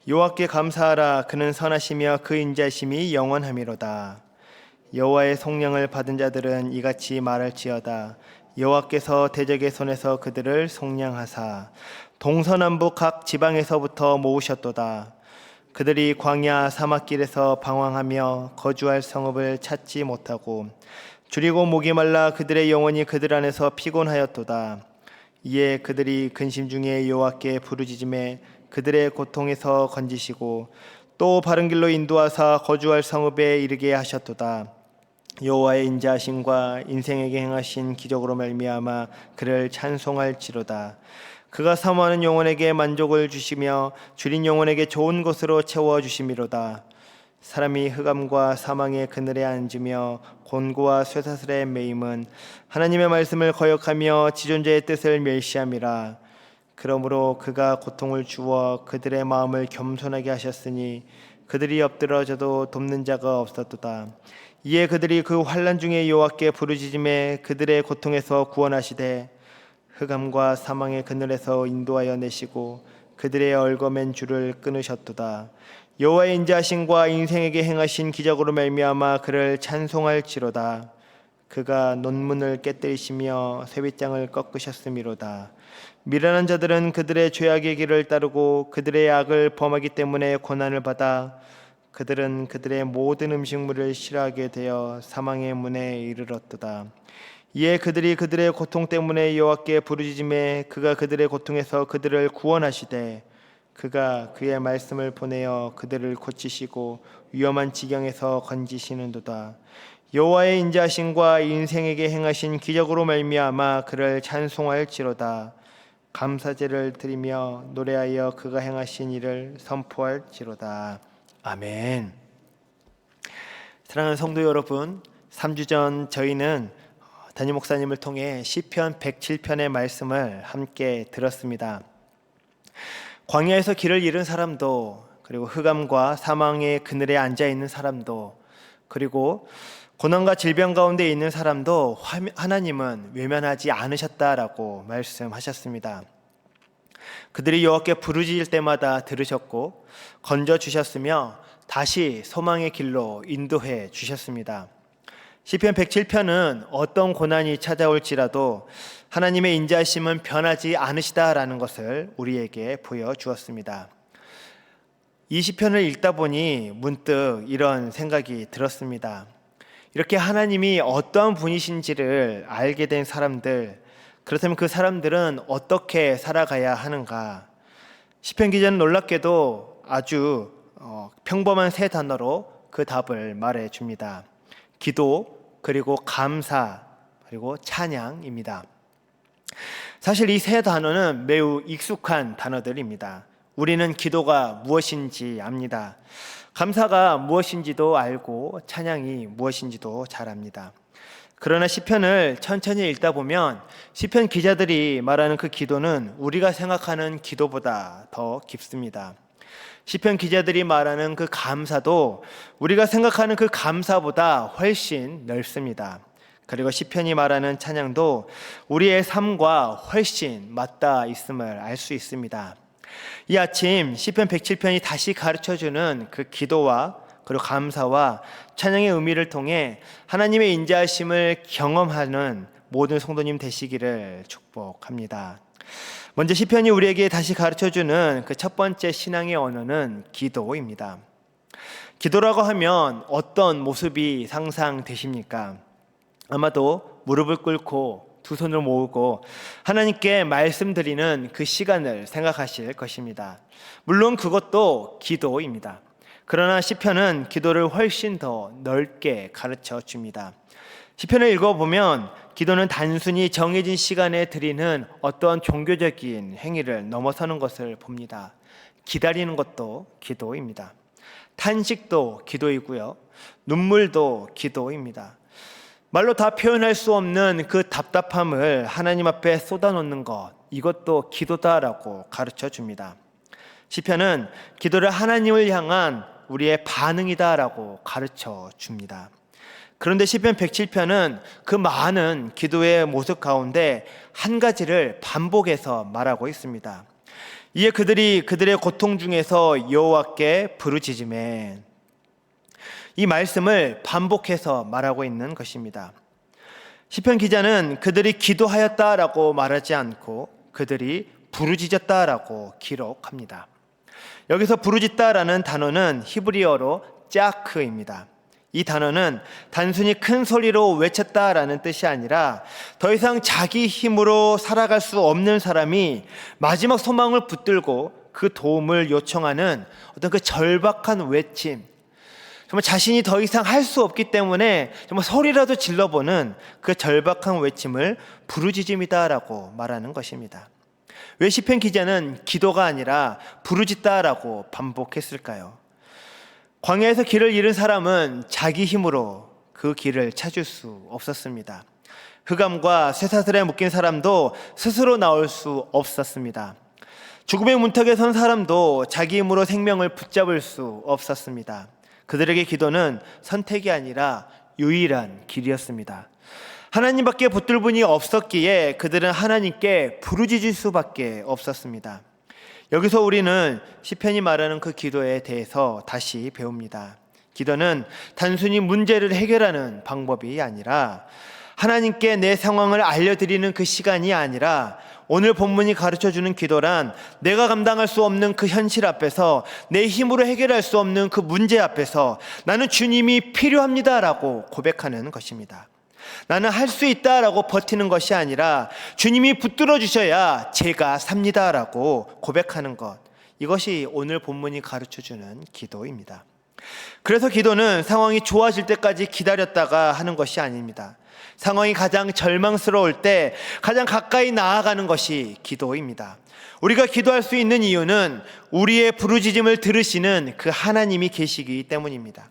여호와께 감사하라. 그는 선하시며 그 인자심이 영원하미로다. 여호와의 성령을 받은 자들은 이같이 말할지어다. 여호와께서 대적의 손에서 그들을 속량하사 동서남북 각 지방에서부터 모으셨도다. 그들이 광야 사막길에서 방황하며 거주할 성읍을 찾지 못하고 줄이고 목이 말라 그들의 영혼이 그들 안에서 피곤하였도다. 이에 그들이 근심 중에 여호와께 부르짖음에 그들의 고통에서 건지시고 또 바른 길로 인도하사 거주할 성읍에 이르게 하셨도다. 여호와의 인자하심과 인생에게 행하신 기적으로 말미암아 그를 찬송할지로다. 그가 사모하는 영혼에게 만족을 주시며 줄인 영혼에게 좋은 것으로 채워주심이로다. 사람이 흑암과 사망의 그늘에 앉으며 곤고와 쇠사슬에 매임은 하나님의 말씀을 거역하며 지존자의 뜻을 멸시함이라. 그러므로 그가 고통을 주어 그들의 마음을 겸손하게 하셨으니 그들이 엎드러져도 돕는 자가 없었도다. 이에 그들이 그 환난 중에 여호와께 부르짖음에 그들의 고통에서 구원하시되 흑암과 사망의 그늘에서 인도하여 내시고 그들의 얽어맨 줄을 끊으셨도다. 여호와의 인자하심과 인생에게 행하신 기적으로 말미암아 그를 찬송할지로다. 그가 논문을 깨뜨리시며 쇠빗장을 꺾으셨음이로다. 미련한 자들은 그들의 죄악의 길을 따르고 그들의 악을 범하기 때문에 고난을 받아 그들은 그들의 모든 음식물을 싫어하게 되어 사망의 문에 이르렀도다. 이에 그들이 그들의 고통 때문에 여호와께 부르짖음에 그가 그들의 고통에서 그들을 구원하시되 그가 그의 말씀을 보내어 그들을 고치시고 위험한 지경에서 건지시는도다. 여호와의 인자하심과 인생에게 행하신 기적으로 말미암아 그를 찬송할지로다. 감사제를 드리며 노래하여 그가 행하신 일을 선포할지로다. 아멘. 사랑하는 성도 여러분, 3주 전 저희는 담임 목사님을 통해 시편 107편의 말씀을 함께 들었습니다. 광야에서 길을 잃은 사람도, 그리고 흑암과 사망의 그늘에 앉아 있는 사람도, 그리고 고난과 질병 가운데 있는 사람도 하나님은 외면하지 않으셨다라고 말씀하셨습니다. 그들이 여호와께 부르짖을 때마다 들으셨고 건져 주셨으며 다시 소망의 길로 인도해 주셨습니다. 시편 107편은 어떤 고난이 찾아올지라도 하나님의 인자하심은 변하지 않으시다라는 것을 우리에게 보여주었습니다. 이 시편을 읽다 보니 문득 이런 생각이 들었습니다. 이렇게 하나님이 어떠한 분이신지를 알게 된 사람들, 그렇다면 그 사람들은 어떻게 살아가야 하는가? 시편 기자는 놀랍게도 아주 평범한 세 단어로 그 답을 말해 줍니다. 기도, 그리고 감사, 그리고 찬양입니다. 사실 이 세 단어는 매우 익숙한 단어들입니다. 우리는 기도가 무엇인지 압니다. 감사가 무엇인지도 알고 찬양이 무엇인지도 잘 압니다. 그러나 시편을 천천히 읽다 보면 시편 기자들이 말하는 그 기도는 우리가 생각하는 기도보다 더 깊습니다. 시편 기자들이 말하는 그 감사도 우리가 생각하는 그 감사보다 훨씬 넓습니다. 그리고 시편이 말하는 찬양도 우리의 삶과 훨씬 맞닿아 있음을 알 수 있습니다. 이 아침 시편 107편이 다시 가르쳐주는 그 기도와 그리고 감사와 찬양의 의미를 통해 하나님의 인자하심을 경험하는 모든 성도님 되시기를 축복합니다. 먼저 시편이 우리에게 다시 가르쳐주는 그 첫 번째 신앙의 언어는 기도입니다. 기도라고 하면 어떤 모습이 상상되십니까? 아마도 무릎을 꿇고 두 손을 모으고 하나님께 말씀드리는 그 시간을 생각하실 것입니다. 물론 그것도 기도입니다. 그러나 시편은 기도를 훨씬 더 넓게 가르쳐 줍니다. 시편을 읽어보면 기도는 단순히 정해진 시간에 드리는 어떤 종교적인 행위를 넘어서는 것을 봅니다. 기다리는 것도 기도입니다. 탄식도 기도이고요. 눈물도 기도입니다. 말로 다 표현할 수 없는 그 답답함을 하나님 앞에 쏟아놓는 것, 이것도 기도다라고 가르쳐 줍니다. 시편은 기도를 하나님을 향한 우리의 반응이다라고 가르쳐 줍니다. 그런데 시편 107편은 그 많은 기도의 모습 가운데 한 가지를 반복해서 말하고 있습니다. 이에 그들이 그들의 고통 중에서 여호와께 부르짖으매. 이 말씀을 반복해서 말하고 있는 것입니다. 시편 기자는 그들이 기도하였다라고 말하지 않고 그들이 부르짖었다라고 기록합니다. 여기서 부르짖다라는 단어는 히브리어로 짜크입니다. 이 단어는 단순히 큰 소리로 외쳤다라는 뜻이 아니라 더 이상 자기 힘으로 살아갈 수 없는 사람이 마지막 소망을 붙들고 그 도움을 요청하는 어떤 그 절박한 외침, 정말 자신이 더 이상 할 수 없기 때문에 정말 소리라도 질러보는 그 절박한 외침을 부르짖음이다라고 말하는 것입니다. 왜 시편 기자는 기도가 아니라 부르짖다라고 반복했을까요? 광야에서 길을 잃은 사람은 자기 힘으로 그 길을 찾을 수 없었습니다. 흑암과 쇠사슬에 묶인 사람도 스스로 나올 수 없었습니다. 죽음의 문턱에 선 사람도 자기 힘으로 생명을 붙잡을 수 없었습니다. 그들에게 기도는 선택이 아니라 유일한 길이었습니다. 하나님밖에 붙들 분이 없었기에 그들은 하나님께 부르짖을 수밖에 없었습니다. 여기서 우리는 시편이 말하는 그 기도에 대해서 다시 배웁니다. 기도는 단순히 문제를 해결하는 방법이 아니라 하나님께 내 상황을 알려드리는 그 시간이 아니라 오늘 본문이 가르쳐주는 기도란 내가 감당할 수 없는 그 현실 앞에서 내 힘으로 해결할 수 없는 그 문제 앞에서 나는 주님이 필요합니다라고 고백하는 것입니다. 나는 할 수 있다라고 버티는 것이 아니라 주님이 붙들어 주셔야 제가 삽니다라고 고백하는 것, 이것이 오늘 본문이 가르쳐주는 기도입니다. 그래서 기도는 상황이 좋아질 때까지 기다렸다가 하는 것이 아닙니다. 상황이 가장 절망스러울 때 가장 가까이 나아가는 것이 기도입니다. 우리가 기도할 수 있는 이유는 우리의 부르짖음을 들으시는 그 하나님이 계시기 때문입니다.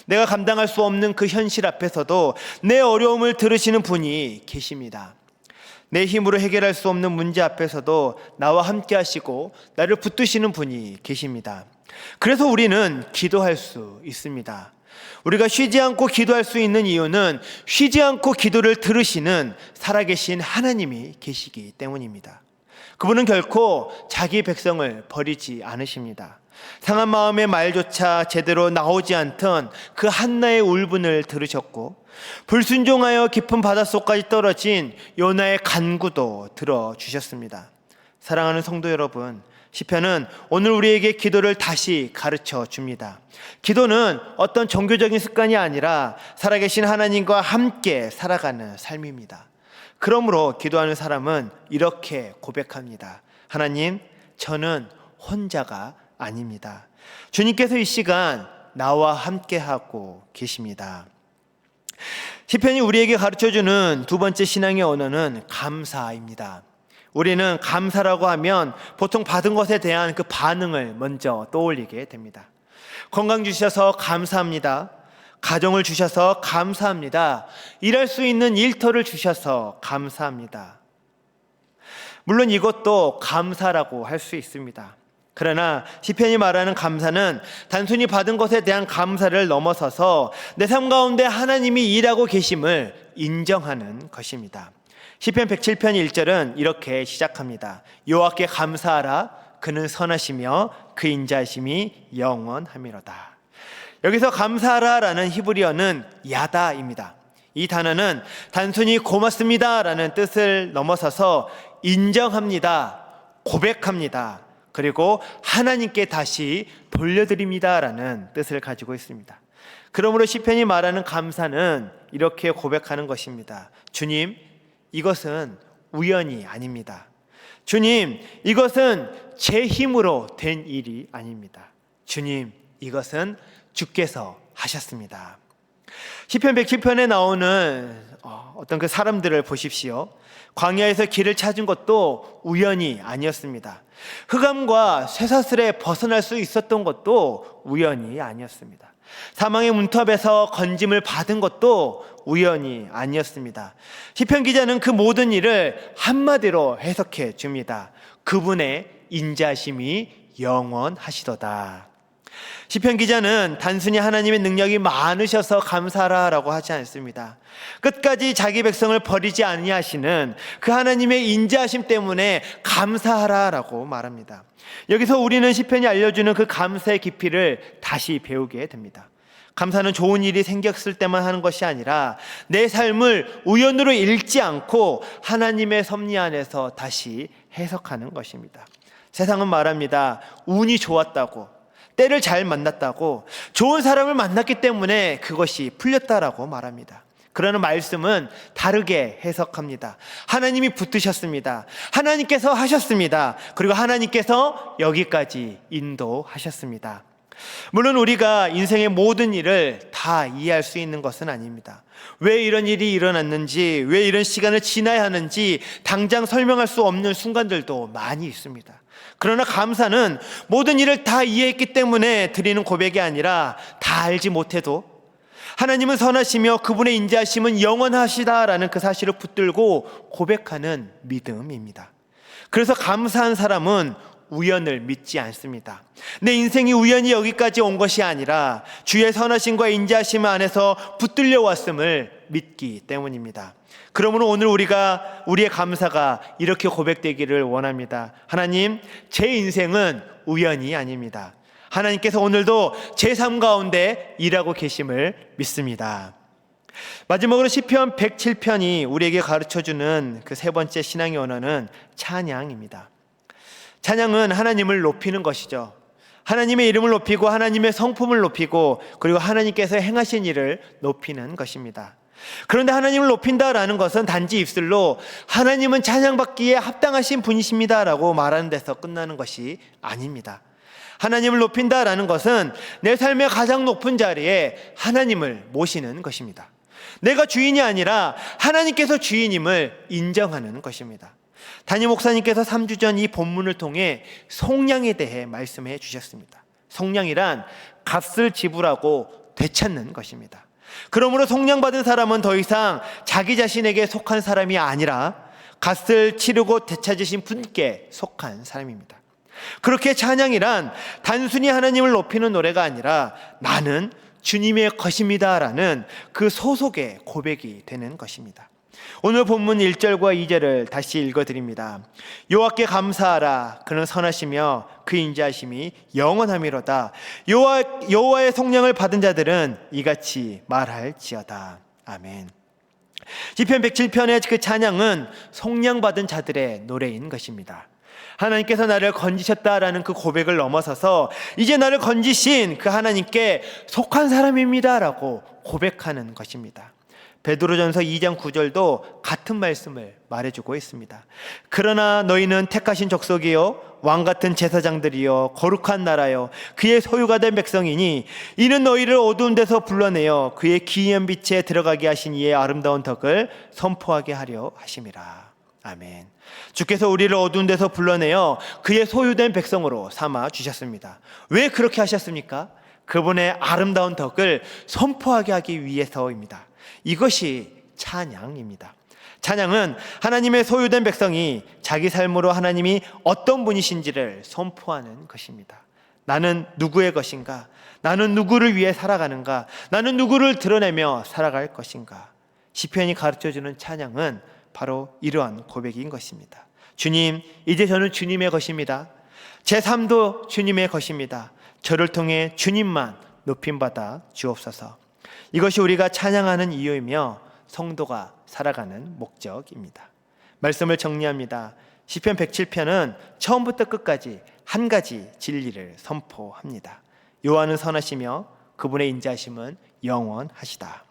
내가 감당할 수 없는 그 현실 앞에서도 내 어려움을 들으시는 분이 계십니다. 내 힘으로 해결할 수 없는 문제 앞에서도 나와 함께 하시고 나를 붙드시는 분이 계십니다. 그래서 우리는 기도할 수 있습니다. 우리가 쉬지 않고 기도할 수 있는 이유는 쉬지 않고 기도를 들으시는 살아계신 하나님이 계시기 때문입니다. 그분은 결코 자기 백성을 버리지 않으십니다. 상한 마음의 말조차 제대로 나오지 않던 그 한나의 울분을 들으셨고 불순종하여 깊은 바닷속까지 떨어진 요나의 간구도 들어주셨습니다. 사랑하는 성도 여러분, 시편은 오늘 우리에게 기도를 다시 가르쳐 줍니다. 기도는 어떤 종교적인 습관이 아니라 살아계신 하나님과 함께 살아가는 삶입니다. 그러므로 기도하는 사람은 이렇게 고백합니다. 하나님, 저는 혼자가 아닙니다. 주님께서 이 시간 나와 함께하고 계십니다. 시편이 우리에게 가르쳐주는 두 번째 신앙의 언어는 감사입니다. 우리는 감사라고 하면 보통 받은 것에 대한 그 반응을 먼저 떠올리게 됩니다. 건강 주셔서 감사합니다. 가정을 주셔서 감사합니다. 일할 수 있는 일터를 주셔서 감사합니다. 물론 이것도 감사라고 할 수 있습니다. 그러나 시편이 말하는 감사는 단순히 받은 것에 대한 감사를 넘어서서 내 삶 가운데 하나님이 일하고 계심을 인정하는 것입니다. 시편 107편 1절은 이렇게 시작합니다. 여호와께 감사하라. 그는 선하시며 그 인자하심이 영원하미로다. 여기서 감사하라라는 히브리어는 야다입니다. 이 단어는 단순히 고맙습니다라는 뜻을 넘어서서 인정합니다, 고백합니다, 그리고 하나님께 다시 돌려드립니다라는 뜻을 가지고 있습니다. 그러므로 시편이 말하는 감사는 이렇게 고백하는 것입니다. 주님, 이것은 우연이 아닙니다. 주님, 이것은 제 힘으로 된 일이 아닙니다. 주님, 이것은 주께서 하셨습니다. 시편 107편에 나오는 어떤 그 사람들을 보십시오. 광야에서 길을 찾은 것도 우연이 아니었습니다. 흑암과 쇠사슬에 벗어날 수 있었던 것도 우연이 아니었습니다. 사망의 문턱에서 건짐을 받은 것도 우연이 아니었습니다. 시편 기자는 그 모든 일을 한마디로 해석해 줍니다. 그분의 인자심이 영원하시도다. 시편 기자는 단순히 하나님의 능력이 많으셔서 감사하라라고 하지 않습니다. 끝까지 자기 백성을 버리지 아니하시는 그 하나님의 인자하심 때문에 감사하라라고 말합니다. 여기서 우리는 시편이 알려주는 그 감사의 깊이를 다시 배우게 됩니다. 감사는 좋은 일이 생겼을 때만 하는 것이 아니라 내 삶을 우연으로 읽지 않고 하나님의 섭리 안에서 다시 해석하는 것입니다. 세상은 말합니다. 운이 좋았다고, 때를 잘 만났다고, 좋은 사람을 만났기 때문에 그것이 풀렸다라고 말합니다. 그러나 말씀은 다르게 해석합니다. 하나님이 붙드셨습니다. 하나님께서 하셨습니다. 그리고 하나님께서 여기까지 인도하셨습니다. 물론 우리가 인생의 모든 일을 다 이해할 수 있는 것은 아닙니다. 왜 이런 일이 일어났는지, 왜 이런 시간을 지나야 하는지 당장 설명할 수 없는 순간들도 많이 있습니다. 그러나 감사는 모든 일을 다 이해했기 때문에 드리는 고백이 아니라 다 알지 못해도 하나님은 선하시며 그분의 인자하심은 영원하시다라는 그 사실을 붙들고 고백하는 믿음입니다. 그래서 감사한 사람은 우연을 믿지 않습니다. 내 인생이 우연히 여기까지 온 것이 아니라 주의 선하심과 인자하심 안에서 붙들려 왔음을 믿기 때문입니다. 그러므로 오늘 우리의 감사가 이렇게 고백되기를 원합니다. 하나님, 제 인생은 우연이 아닙니다. 하나님께서 오늘도 제 삶 가운데 일하고 계심을 믿습니다. 마지막으로 시편 107편이 우리에게 가르쳐주는 그 세 번째 신앙의 언어는 찬양입니다. 찬양은 하나님을 높이는 것이죠. 하나님의 이름을 높이고 하나님의 성품을 높이고 그리고 하나님께서 행하신 일을 높이는 것입니다. 그런데 하나님을 높인다라는 것은 단지 입술로 하나님은 찬양받기에 합당하신 분이십니다라고 말하는 데서 끝나는 것이 아닙니다. 하나님을 높인다라는 것은 내 삶의 가장 높은 자리에 하나님을 모시는 것입니다. 내가 주인이 아니라 하나님께서 주인임을 인정하는 것입니다. 담임 목사님께서 3주 전 이 본문을 통해 속량에 대해 말씀해 주셨습니다. 속량이란 값을 지불하고 되찾는 것입니다. 그러므로 속량받은 사람은 더 이상 자기 자신에게 속한 사람이 아니라 값을 치르고 되찾으신 분께 속한 사람입니다. 그렇게 찬양이란 단순히 하나님을 높이는 노래가 아니라 나는 주님의 것입니다라는 그 소속의 고백이 되는 것입니다. 오늘 본문 1절과 2절을 다시 읽어드립니다. 여호와께 감사하라. 그는 선하시며 그 인자하심이 영원하미로다. 여호와의 속량을 받은 자들은 이같이 말할지어다. 아멘. 시편 107편의 그 찬양은 속량받은 자들의 노래인 것입니다. 하나님께서 나를 건지셨다라는 그 고백을 넘어서서 이제 나를 건지신 그 하나님께 속한 사람입니다라고 고백하는 것입니다. 베드로전서 2장 9절도 같은 말씀을 말해주고 있습니다. 그러나 너희는 택하신 족속이요 왕같은 제사장들이요 거룩한 나라요 그의 소유가 된 백성이니 이는 너희를 어두운 데서 불러내어 그의 기이한 빛에 들어가게 하신 이의 아름다운 덕을 선포하게 하려 하심이라. 아멘. 주께서 우리를 어두운 데서 불러내어 그의 소유된 백성으로 삼아 주셨습니다. 왜 그렇게 하셨습니까? 그분의 아름다운 덕을 선포하게 하기 위해서입니다. 이것이 찬양입니다. 찬양은 하나님의 소유된 백성이 자기 삶으로 하나님이 어떤 분이신지를 선포하는 것입니다. 나는 누구의 것인가? 나는 누구를 위해 살아가는가? 나는 누구를 드러내며 살아갈 것인가? 시편이 가르쳐주는 찬양은 바로 이러한 고백인 것입니다. 주님, 이제 저는 주님의 것입니다. 제 삶도 주님의 것입니다. 저를 통해 주님만 높임받아 주옵소서. 이것이 우리가 찬양하는 이유이며 성도가 살아가는 목적입니다. 말씀을 정리합니다. 시편 107편은 처음부터 끝까지 한 가지 진리를 선포합니다. 여호와는 선하시며 그분의 인자하심은 영원하시다.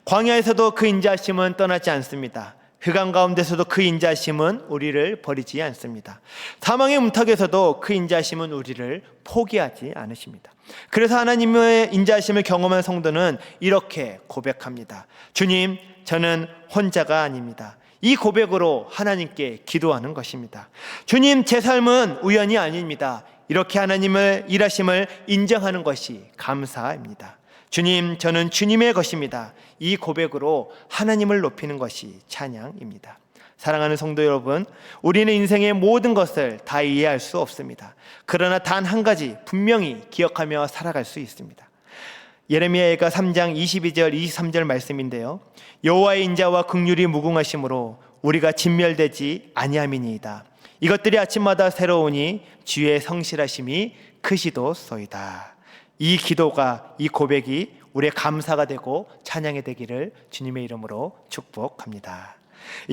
광야에서도 그 인자하심은 떠나지 않습니다. 흑암 가운데서도 그 인자하심은 우리를 버리지 않습니다. 사망의 문턱에서도 그 인자하심은 우리를 포기하지 않으십니다. 그래서 하나님의 인자하심을 경험한 성도는 이렇게 고백합니다. 주님, 저는 혼자가 아닙니다. 이 고백으로 하나님께 기도하는 것입니다. 주님, 제 삶은 우연이 아닙니다. 이렇게 하나님의 일하심을 인정하는 것이 감사입니다. 주님, 저는 주님의 것입니다. 이 고백으로 하나님을 높이는 것이 찬양입니다. 사랑하는 성도 여러분, 우리는 인생의 모든 것을 다 이해할 수 없습니다. 그러나 단 한 가지 분명히 기억하며 살아갈 수 있습니다. 예레미야가 3장 22절 23절 말씀인데요, 여호와의 인자와 긍휼이 무궁하심으로 우리가 진멸되지 아니함이니이다. 이것들이 아침마다 새로우니 주의 성실하심이 크시도소이다. 이 기도가, 이 고백이 우리의 감사가 되고 찬양이 되기를 주님의 이름으로 축복합니다.